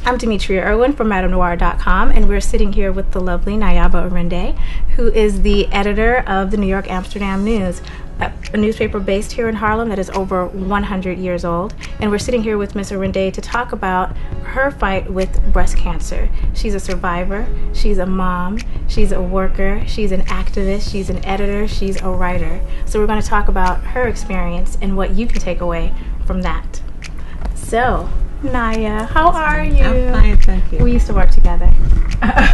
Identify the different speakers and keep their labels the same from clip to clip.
Speaker 1: I'm Demetria Irwin from MadameNoir.com, and we're sitting here with the lovely Nayaba Arinde, who is the editor of the New York Amsterdam News, a newspaper based here in Harlem that is over 100 years old. And we're sitting here with Ms. Arinde to talk about her fight with breast cancer. She's a survivor, she's a mom, she's a worker, she's an activist, she's an editor, she's a writer. So we're going to talk about her experience and what you can take away from that. So, Naya, how are you?
Speaker 2: I'm fine, thank you.
Speaker 1: We used to work together.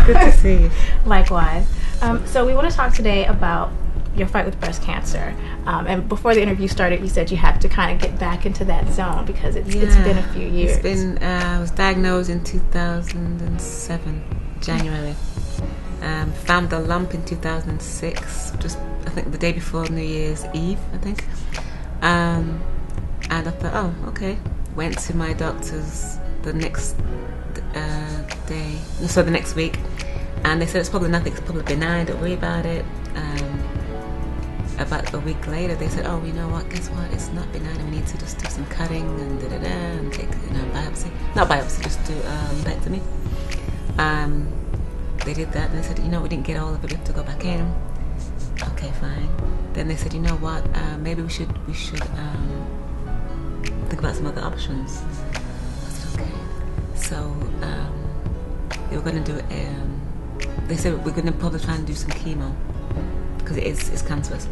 Speaker 2: Good to see you.
Speaker 1: Likewise. So we want to talk today about your fight with breast cancer. And before the interview started, you said you had to kind of get back into that zone because it's been a few years.
Speaker 2: It's been, I was diagnosed in 2007, January. Found the lump in 2006, just I think the day before New Year's Eve, I think. And I thought, oh, okay. Went to my doctor's the next day, so the next week, and they said it's probably nothing, it's probably benign, don't worry about it. About a week later, they said, oh, you know what, guess what, it's not benign, and we need to just do some cutting and da-da-da, and take, biopsy. Not biopsy, just do lumpectomy. They did that, and they said, we didn't get all of it, we have to go back in. Okay, fine. Then they said, you know what, maybe we should think about some other options. I said, okay. So they were going to do they said we're going to probably try and do some chemo because it's cancerous,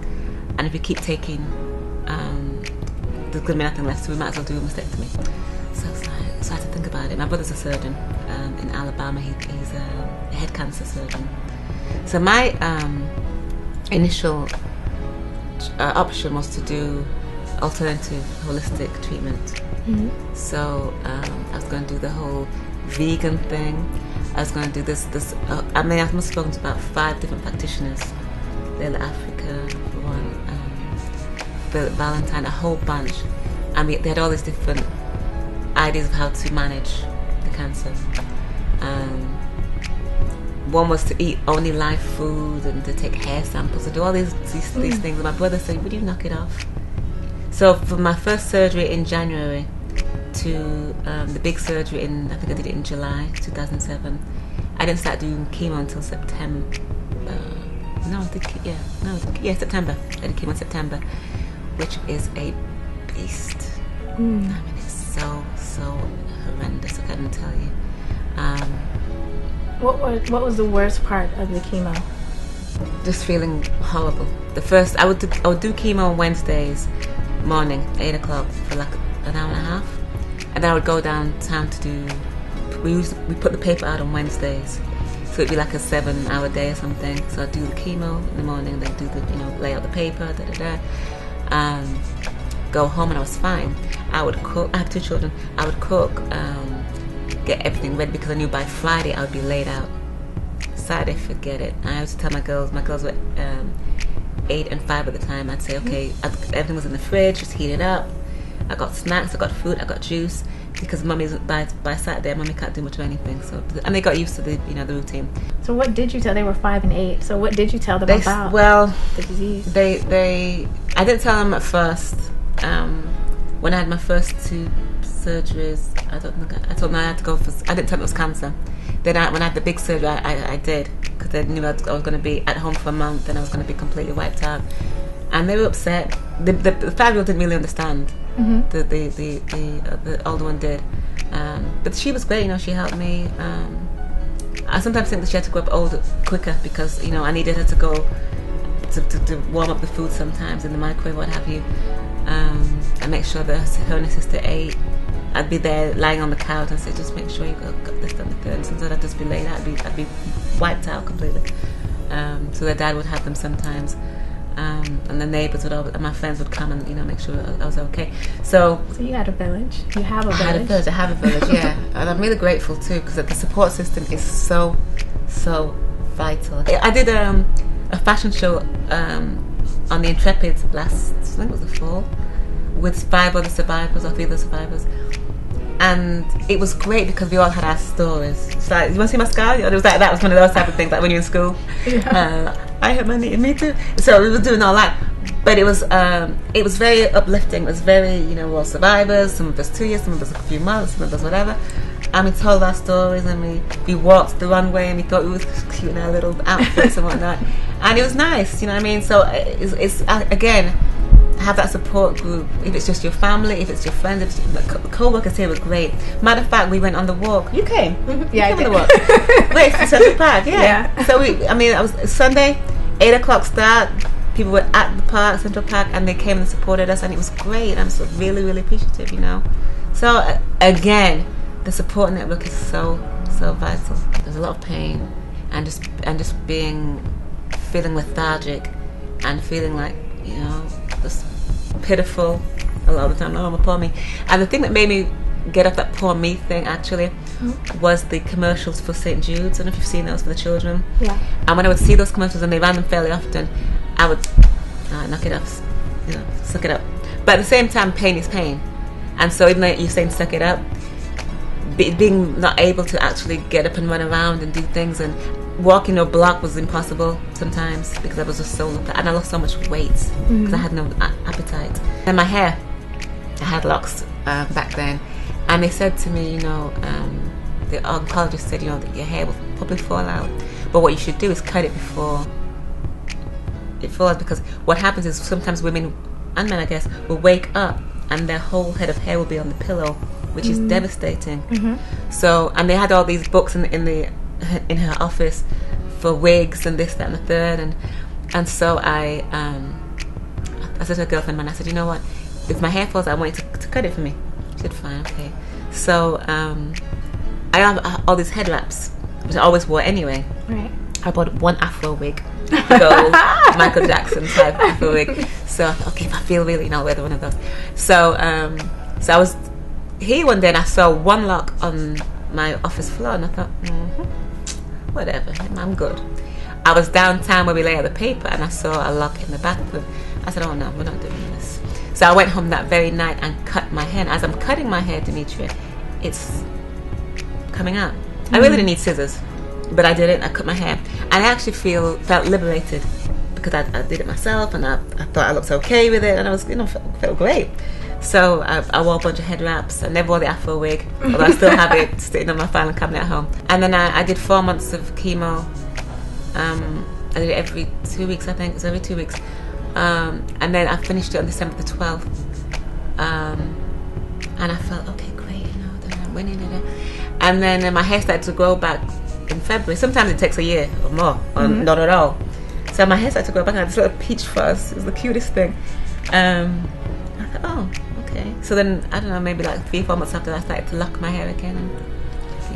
Speaker 2: and if we keep taking there's going to be nothing left, so we might as well do a mastectomy. So I had to think about it. My brother's a surgeon in Alabama. He's a head cancer surgeon. So my initial option was to do alternative holistic treatment. Mm-hmm. So I was going to do the whole vegan thing. I was going to do this I must have spoken to about 5 different practitioners. Lila Africa, one, Philip Valentine, a whole bunch. I mean, they had all these different ideas of how to manage the cancer. One was to eat only live food and to take hair samples and do all these things. And my brother said, would you knock it off? So from my first surgery in January to the big surgery I think I did it in July 2007, I didn't start doing chemo until September. September. I did chemo in September, which is a beast. I mean, it's so horrendous, I couldn't tell you.
Speaker 1: What was the worst part of the chemo?
Speaker 2: Just feeling horrible. I would do chemo on Wednesdays morning, 8 o'clock for like an hour and a half, and then I would go downtown to do. We put the paper out on Wednesdays, so it'd be like a 7-hour day or something. So I'd do the chemo in the morning, and then do the lay out the paper, go home, and I was fine. I would cook. I have 2 children. I would cook, get everything ready because I knew by Friday I would be laid out. Saturday, forget it. I used to tell my girls were 8 and 5 at the time. I'd say, okay, everything was in the fridge, just heat it up. I got snacks, I got food, I got juice, because by Saturday, Mommy can't do much of anything. So, and they got used to the routine.
Speaker 1: So what did you tell? They were 5 and 8. So what did you tell them about the disease?
Speaker 2: I didn't tell them at first. When I had my first 2 surgeries, I told them I had to go for. I didn't tell them it was cancer. Then when I had the big surgery, I did, because they knew I was going to be at home for a month and I was going to be completely wiped out. And they were upset. The 5-year-old didn't really understand. Mm-hmm. The older one did. But she was great, she helped me. I sometimes think that she had to grow up older quicker because, I needed her to go to warm up the food sometimes in the microwave, what have you. I make sure that her and her sister ate. I'd be there lying on the couch and say, just make sure you got this done the third. And sometimes I'd just be laid out. I'd be wiped out completely. So their dad would have them sometimes. And the neighbours and my friends would come and make sure I was okay. So
Speaker 1: you had a village. You have a village.
Speaker 2: I have a village. Yeah, and I'm really grateful too because the support system is so vital. I did a fashion show on the Intrepid I think it was the fall, with 5 other survivors or 3 other survivors. And it was great because we all had our stories. It's like, you want to see my scar? It was like, that was one of those type of things, like when you're in school. Yeah. I hurt my knee, me too. So we were doing all that. But it was very uplifting. It was very, we're all survivors. Some of us 2 years, some of us a few months, some of us whatever. And we told our stories, and we walked the runway, and we thought we was cute in our little outfits and whatnot. And it was nice, you know what I mean? So it's again, have that support group. If it's just your family, if it's your friends, if it's the co-workers here were great. Matter of fact, we went on the walk. You came.
Speaker 1: Yeah,
Speaker 2: you
Speaker 1: I
Speaker 2: came on
Speaker 1: did.
Speaker 2: the walk. Wait, to Central Park, yeah.
Speaker 1: Yeah.
Speaker 2: So it was Sunday, 8 o'clock start. People were at the park, Central Park, and they came and supported us, and it was great. I'm so really, really appreciative, you know. So again, the support network is so vital. There's a lot of pain, and just feeling lethargic, and feeling like, you know, just pitiful a lot of the time. Oh, poor me. And the thing that made me get off that poor me thing actually was the commercials for St. Jude's. I don't know if you've seen those for the children.
Speaker 1: Yeah.
Speaker 2: And when I would see those commercials, and they ran them fairly often, I would knock it off, you know, suck it up. But at the same time, pain is pain. And so even though you're saying suck it up, being not able to actually get up and run around and do things, and walking a block was impossible sometimes because I was just so, and I lost so much weight because I had no appetite. And my hair, I had locks back then, and they said to me, you know, the oncologist said, you know, that your hair will probably fall out, but what you should do is cut it before it falls, because what happens is sometimes women and men, I guess, will wake up and their whole head of hair will be on the pillow, which is devastating. So, and they had all these books in her office for wigs and this, that, and the third, and so I said to a girlfriend, man, I said, you know what, if my hair falls out, I want you to cut it for me. She said, fine, okay. So I have all these head wraps, which I always wore anyway. Right. I bought one Afro wig, gold Michael Jackson type Afro wig. So I thought, okay, if I feel really, you know, I'll wear one of those. So I was here one day, and I saw one lock on my office floor, and I thought, whatever, I'm good. I was downtown where we lay out the paper, and I saw a lock in the bathroom. I said, oh no, we're not doing this. So I went home that very night and cut my hair. And as I'm cutting my hair, Demetria, it's coming out. I really didn't need scissors, but I did it. I cut my hair, and I actually felt liberated because I did it myself, and I thought I looked okay with it, and I was, you know, felt great. So I wore a bunch of head wraps. I never wore the Afro wig, although I still have it sitting on my filing cabinet at home. And then I did 4 months of chemo. I did it every 2 weeks, I think. It was every 2 weeks. And then I finished it on December the 12th. And I felt, okay, great, you know, then I'm winning it. And then my hair started to grow back in February. Sometimes it takes a year or more, or not at all. So my hair started to grow back, and I had this little peach fuzz. It was the cutest thing. I thought, oh, okay. So then, I don't know, maybe like 3-4 months after that, I started to lock my hair again. And,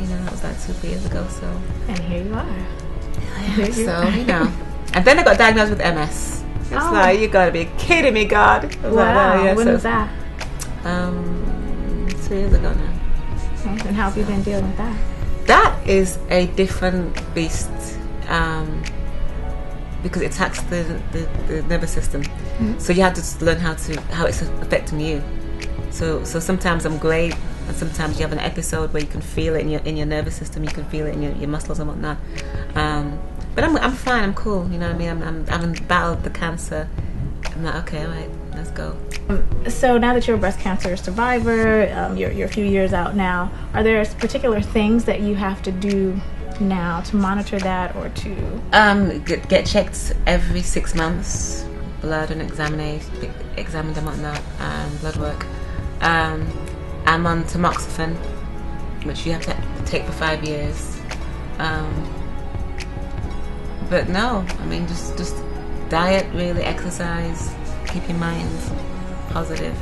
Speaker 2: you know, that was like 2-3 years ago, so.
Speaker 1: And here you are.
Speaker 2: Yeah, so, you know. And then I got diagnosed with MS. It's like, you gotta be kidding me, God. I was
Speaker 1: Wow.
Speaker 2: like, well, yeah,
Speaker 1: When was that?
Speaker 2: 2 years ago now.
Speaker 1: Okay. And how have you been dealing with that?
Speaker 2: That is a different beast, because it attacks the nervous system. So you have to learn how it's affecting you. So sometimes I'm great, and sometimes you have an episode where you can feel it in your nervous system. You can feel it in your muscles and whatnot. But I'm fine. I'm cool. You know what I mean? I've battled the cancer. I'm like, okay, all right, let's go.
Speaker 1: So now that you're a breast cancer survivor, you're a few years out now, are there particular things that you have to do now to monitor that, or to
Speaker 2: get checked every 6 months, blood and examined and whatnot, blood work. I'm on tamoxifen, which you have to take for 5 years. But no, I mean, just diet, really, exercise, keep your mind positive.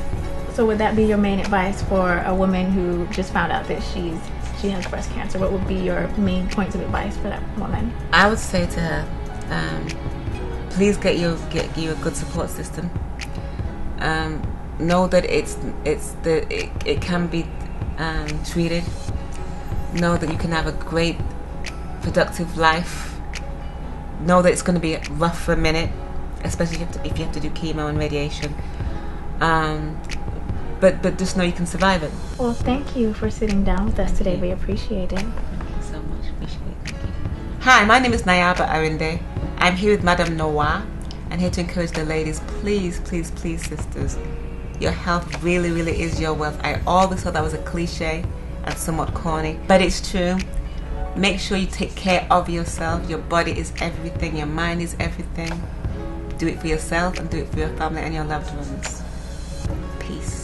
Speaker 1: So would that be your main advice for a woman who just found out that she has breast cancer? What would be your main points of advice for that woman?
Speaker 2: I would say to her, please get you a good support system. Know that it can be treated. Know that you can have a great, productive life. Know that it's going to be rough for a minute, especially if you have to do chemo and radiation. But just know you can survive it.
Speaker 1: Well, thank you for sitting down with us today. We appreciate it.
Speaker 2: Thank you so much. Appreciate it. Thank you. Hi, my name is Nayaba Arinde. I'm here with Madame Noah, and here to encourage the ladies. Please, please, please, sisters, your health really, really is your wealth. I always thought that was a cliche, and somewhat corny, but it's true. Make sure you take care of yourself. Your body is everything. Your mind is everything. Do it for yourself and do it for your family and your loved ones. Peace.